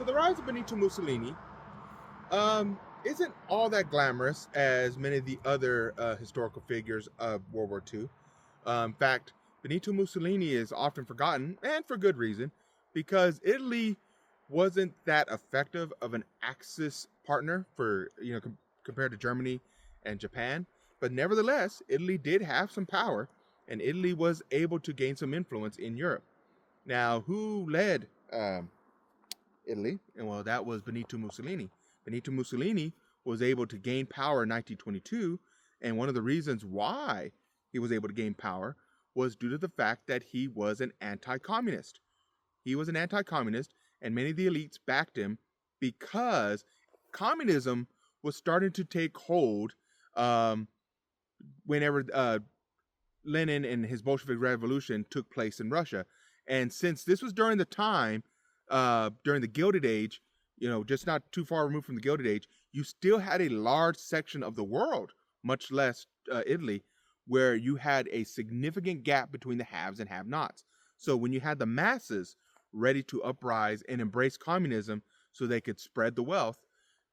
So the rise of Benito Mussolini isn't all that glamorous as many of the other historical figures of World War II. In fact, Benito Mussolini is often forgotten, and for good reason, because Italy wasn't that effective of an Axis partner for compared to Germany and Japan. But nevertheless, Italy did have some power, and Italy was able to gain some influence in Europe. Now, who led Italy? And well, that was Benito Mussolini. Benito Mussolini was able to gain power in 1922, and one of the reasons why he was able to gain power was due to the fact that he was an anti-communist. He was an anti-communist, and many of the elites backed him because communism was starting to take hold whenever Lenin and his Bolshevik Revolution took place in Russia. And since this was during the time, during the Gilded Age, just not too far removed from the Gilded Age, you still had a large section of the world, much less Italy, where you had a significant gap between the haves and have-nots. So when you had the masses ready to uprise and embrace communism so they could spread the wealth,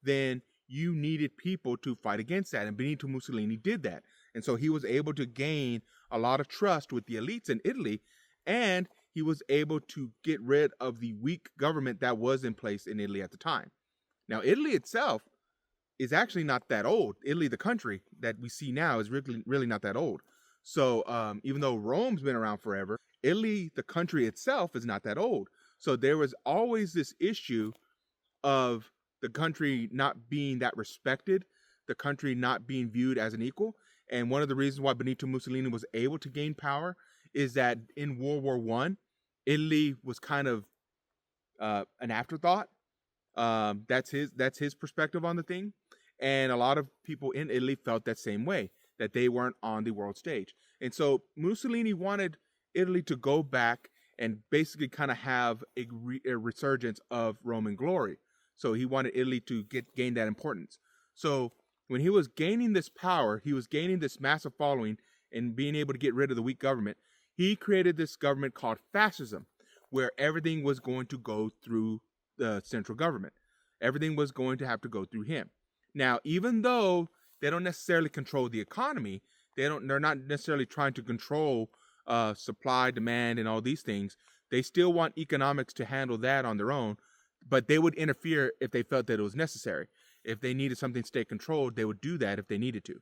then you needed people to fight against that. And Benito Mussolini did that. And so he was able to gain a lot of trust with the elites in Italy, and he was able to get rid of the weak government that was in place in Italy at the time. Now, Italy itself is actually not that old. Italy, the country that we see now, is really not that old. So even though Rome's been around forever, Italy, the country itself, is not that old. So there was always this issue of the country not being that respected, the country not being viewed as an equal. And one of the reasons why Benito Mussolini was able to gain power is that in World War One, Italy was kind of an afterthought. That's his perspective on the thing, and a lot of people in Italy felt that same way, that they weren't on the world stage. And so Mussolini wanted Italy to go back and basically kind of have a resurgence of Roman glory. So he wanted Italy to gain that importance. So when he was gaining this power, he was gaining this massive following and being able to get rid of the weak government. He created this government called Fascism, where everything was going to go through the central government. Everything was going to have to go through him. Now, even though they don't necessarily control the economy, they're not necessarily trying to control supply, demand, and all these things. They still want economics to handle that on their own, but they would interfere if they felt that it was necessary. If they needed something to stay controlled, they would do that if they needed to.